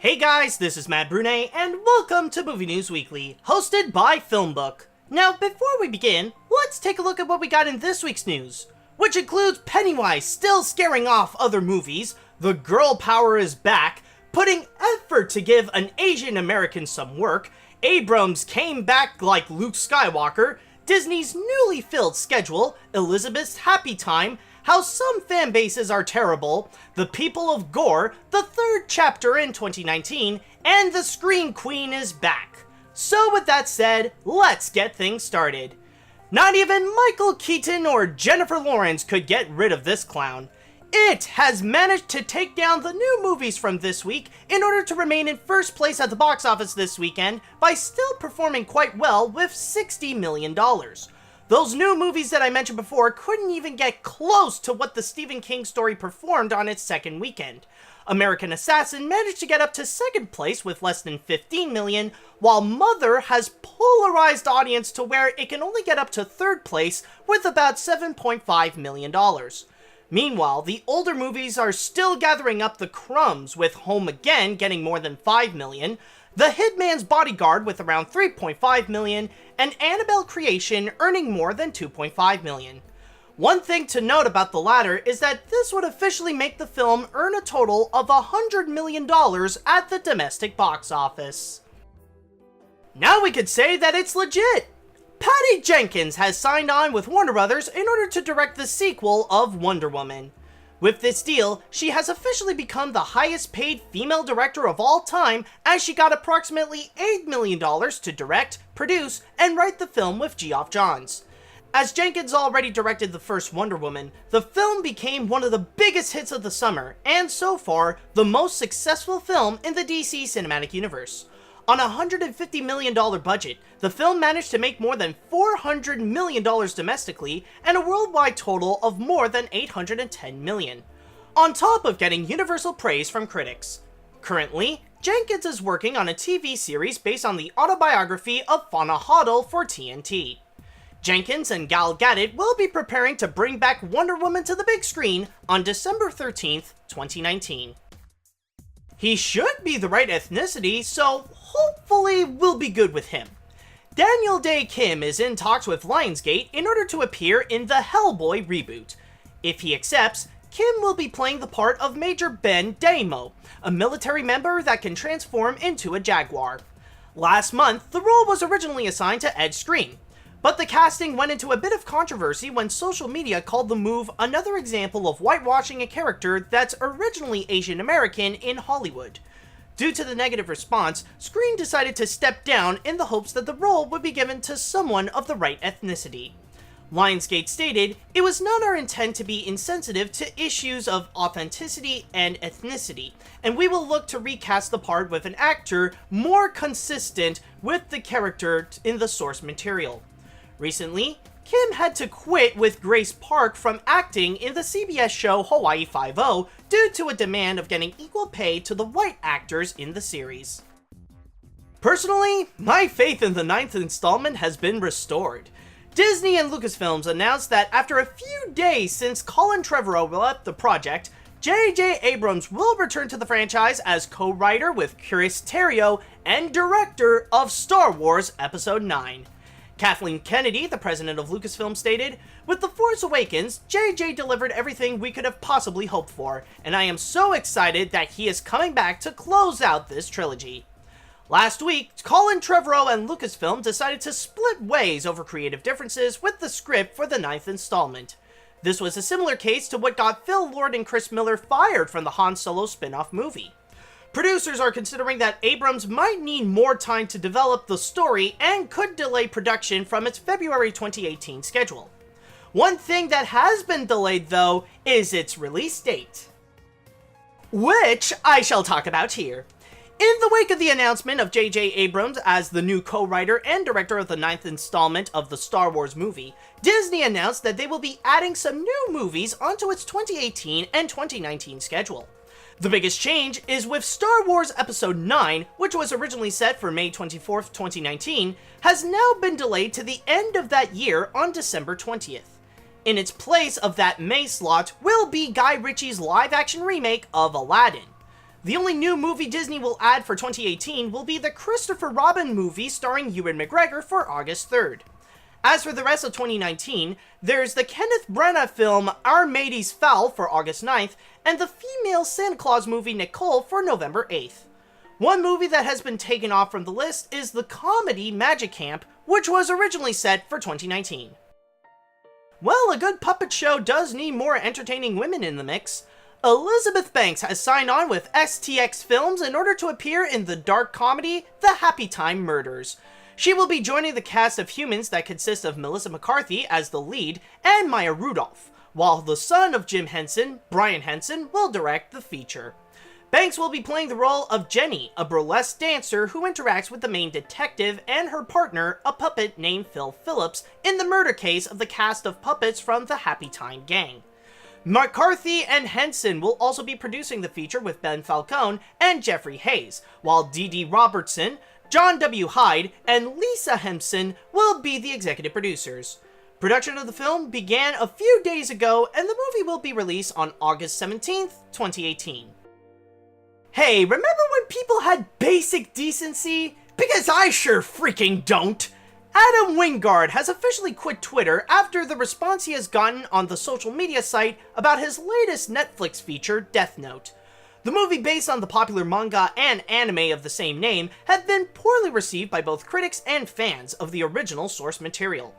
Hey guys, this is Matt Brunet, and welcome to Movie News Weekly, hosted by FilmBook. Now, before we begin, let's take a look at what we got in this week's news, which includes Pennywise still scaring off other movies, the girl power is back, putting effort to give an Asian American some work, Abrams came back like Luke Skywalker, Disney's newly filled schedule, Elizabeth's happy time, how some fan bases are terrible, the people of Gore, the third chapter in 2019, and the Scream Queen is back. So with that said, let's get things started. Not even Michael Keaton or Jennifer Lawrence could get rid of this clown. It has managed to take down the new movies from this week in order to remain in first place at the box office this weekend by still performing quite well with $60 million. Those new movies that I mentioned before couldn't even get close to what the Stephen King story performed on its second weekend. American Assassin managed to get up to second place with less than $15 million, while Mother has polarized audience to where it can only get up to third place with about $7.5 million. Meanwhile, the older movies are still gathering up the crumbs, with Home Again getting more than $5 million, The Hitman's Bodyguard with around $3.5 million, and Annabelle Creation earning more than $2.5 million. One thing to note about the latter is that this would officially make the film earn a total of $100 million at the domestic box office. Now we could say that it's legit! Patty Jenkins has signed on with Warner Brothers in order to direct the sequel of Wonder Woman. With this deal, she has officially become the highest paid female director of all time, as she got approximately $8 million to direct, produce, and write the film with Geoff Johns. As Jenkins already directed the first Wonder Woman, the film became one of the biggest hits of the summer, and so far, the most successful film in the DC Cinematic Universe. On a $150 million budget, the film managed to make more than $400 million domestically and a worldwide total of more than $810 million, on top of getting universal praise from critics. Currently, Jenkins is working on a TV series based on the autobiography of Fauna Hoddle for TNT. Jenkins and Gal Gadot will be preparing to bring back Wonder Woman to the big screen on December 13th, 2019. He should be the right ethnicity, so hopefully we'll be good with him. Daniel Dae Kim is in talks with Lionsgate in order to appear in the Hellboy Reboot. If he accepts, Kim will be playing the part of Major Ben Daimo, a military member that can transform into a jaguar. Last month, the role was originally assigned to Ed Skrein, but the casting went into a bit of controversy when social media called the move another example of whitewashing a character that's originally Asian American in Hollywood. Due to the negative response, Skrein decided to step down in the hopes that the role would be given to someone of the right ethnicity. Lionsgate stated, "It was not our intent to be insensitive to issues of authenticity and ethnicity, and we will look to recast the part with an actor more consistent with the character in the source material." Recently, Kim had to quit with Grace Park from acting in the CBS show Hawaii Five-0 due to a demand of getting equal pay to the white actors in the series. Personally, my faith in the 9th installment has been restored. Disney and Lucasfilms announced that after a few days since Colin Trevorrow left the project, J.J. Abrams will return to the franchise as co-writer with Chris Terrio and director of Star Wars Episode 9. Kathleen Kennedy, the president of Lucasfilm, stated, "With The Force Awakens, JJ delivered everything we could have possibly hoped for, and I am so excited that he is coming back to close out this trilogy." Last week, Colin Trevorrow and Lucasfilm decided to split ways over creative differences with the script for the 9th installment. This was a similar case to what got Phil Lord and Chris Miller fired from the Han Solo spin-off movie. Producers are considering that Abrams might need more time to develop the story and could delay production from its February 2018 schedule. One thing that has been delayed, though, is its release date, which I shall talk about here. In the wake of the announcement of J.J. Abrams as the new co-writer and director of the 9th installment of the Star Wars movie, Disney announced that they will be adding some new movies onto its 2018 and 2019 schedule. The biggest change is with Star Wars Episode 9, which was originally set for May 24th, 2019, has now been delayed to the end of that year on December 20th. In its place of that May slot will be Guy Ritchie's live-action remake of Aladdin. The only new movie Disney will add for 2018 will be the Christopher Robin movie starring Ewan McGregor for August 3rd. As for the rest of 2019, there's the Kenneth Branagh film Our Matey's Fowl for August 9th, and the female Santa Claus movie Nicole for November 8th. One movie that has been taken off from the list is the comedy Magic Camp, which was originally set for 2019. Well, a good puppet show does need more entertaining women in the mix. Elizabeth Banks has signed on with STX Films in order to appear in the dark comedy The Happytime Murders. She will be joining the cast of Humans that consists of Melissa McCarthy as the lead and Maya Rudolph, while the son of Jim Henson, Brian Henson, will direct the feature. Banks will be playing the role of Jenny, a burlesque dancer who interacts with the main detective and her partner, a puppet named Phil Phillips, in the murder case of the cast of puppets from the Happytime Gang. McCarthy and Henson will also be producing the feature with Ben Falcone and Jeffrey Hayes, while Dee Robertson, John W. Hyde, and Lisa Hempson will be the executive producers. Production of the film began a few days ago, and the movie will be released on August 17th, 2018. Hey, remember when people had basic decency? Because I sure freaking don't! Adam Wingard has officially quit Twitter after the response he has gotten on the social media site about his latest Netflix feature, Death Note. The movie, based on the popular manga and anime of the same name, have been poorly received by both critics and fans of the original source material.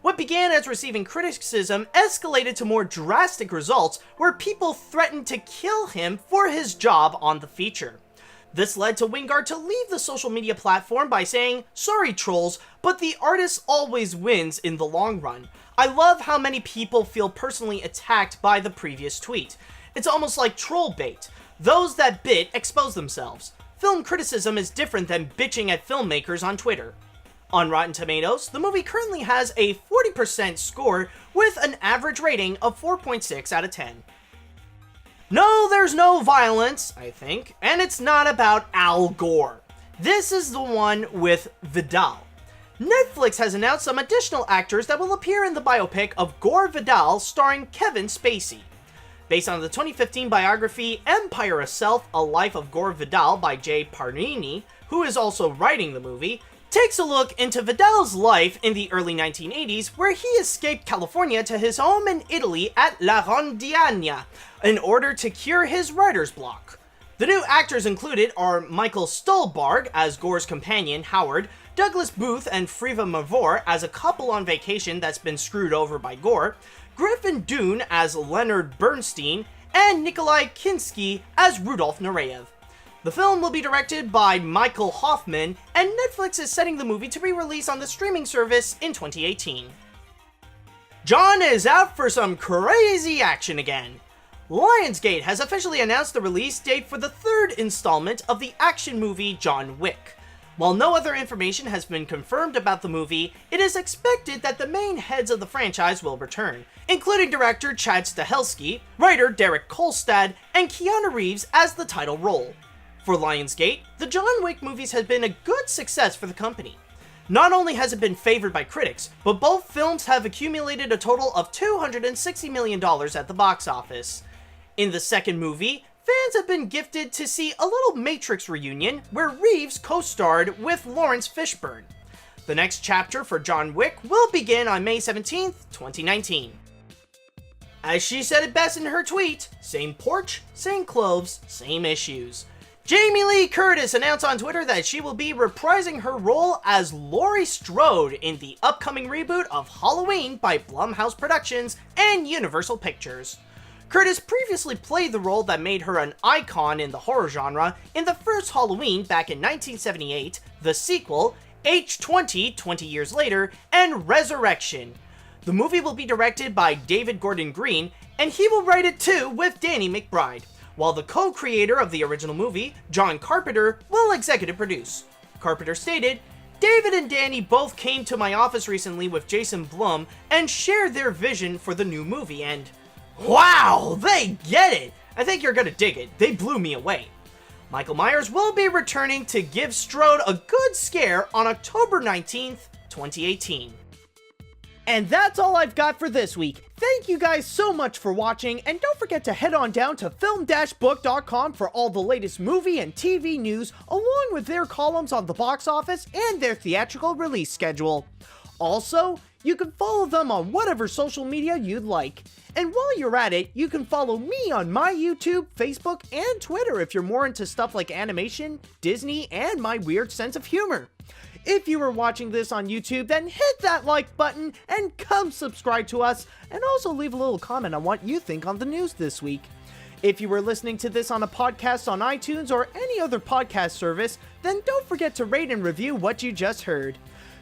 What began as receiving criticism escalated to more drastic results, where people threatened to kill him for his job on the feature. This led to Wingard to leave the social media platform by saying, "Sorry trolls, but the artist always wins in the long run. I love how many people feel personally attacked by the previous tweet. It's almost like troll bait. Those that bit expose themselves. Film criticism is different than bitching at filmmakers on Twitter." On Rotten Tomatoes, the movie currently has a 40% score with an average rating of 4.6 out of 10. No, there's no violence, I think, and it's not about Al Gore. This is the one with Vidal. Netflix has announced some additional actors that will appear in the biopic of Gore Vidal starring Kevin Spacey. Based on the 2015 biography Empire Itself, A Life of Gore Vidal by Jay Parnini, who is also writing the movie, takes a look into Vidal's life in the early 1980s, where he escaped California to his home in Italy at La Rondiana in order to cure his writer's block. The new actors included are Michael Stuhlbarg as Gore's companion, Howard, Douglas Booth and Friva Mavor as a couple on vacation that's been screwed over by Gore, Griffin Dunne as Leonard Bernstein, and Nikolai Kinski as Rudolf Nureyev. The film will be directed by Michael Hoffman, and Netflix is setting the movie to be released on the streaming service in 2018. John is out for some crazy action again. Lionsgate has officially announced the release date for the third installment of the action movie John Wick. While no other information has been confirmed about the movie, it is expected that the main heads of the franchise will return, including director Chad Stahelski, writer Derek Kolstad, and Keanu Reeves as the title role. For Lionsgate, the John Wick movies have been a good success for the company. Not only has it been favored by critics, but both films have accumulated a total of $260 million at the box office. In the second movie, fans have been gifted to see a little Matrix reunion where Reeves co-starred with Lawrence Fishburne. The next chapter for John Wick will begin on May 17th, 2019. As she said it best in her tweet, same porch, same clothes, same issues. Jamie Lee Curtis announced on Twitter that she will be reprising her role as Laurie Strode in the upcoming reboot of Halloween by Blumhouse Productions and Universal Pictures. Curtis previously played the role that made her an icon in the horror genre in the first Halloween back in 1978, the sequel, H20, 20 years later, and Resurrection. The movie will be directed by David Gordon Green, and he will write it too with Danny McBride, while the co-creator of the original movie, John Carpenter, will executive produce. Carpenter stated, "David and Danny both came to my office recently with Jason Blum and shared their vision for the new movie, and wow, they get it! I think you're gonna dig it. They blew me away." Michael Myers will be returning to give Strode a good scare on October 19th, 2018. And that's all I've got for this week. Thank you guys so much for watching, and don't forget to head on down to film-book.com for all the latest movie and TV news, along with their columns on the box office and their theatrical release schedule. Also, you can follow them on whatever social media you'd like. And while you're at it, you can follow me on my YouTube, Facebook, and Twitter if you're more into stuff like animation, Disney, and my weird sense of humor. If you were watching this on YouTube, then hit that like button and come subscribe to us, and also leave a little comment on what you think on the news this week. If you were listening to this on a podcast on iTunes or any other podcast service, then don't forget to rate and review what you just heard.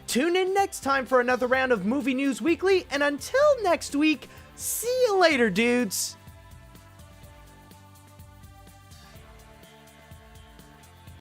Tune in next time for another round of Movie News Weekly, and until next week, see you later, dudes!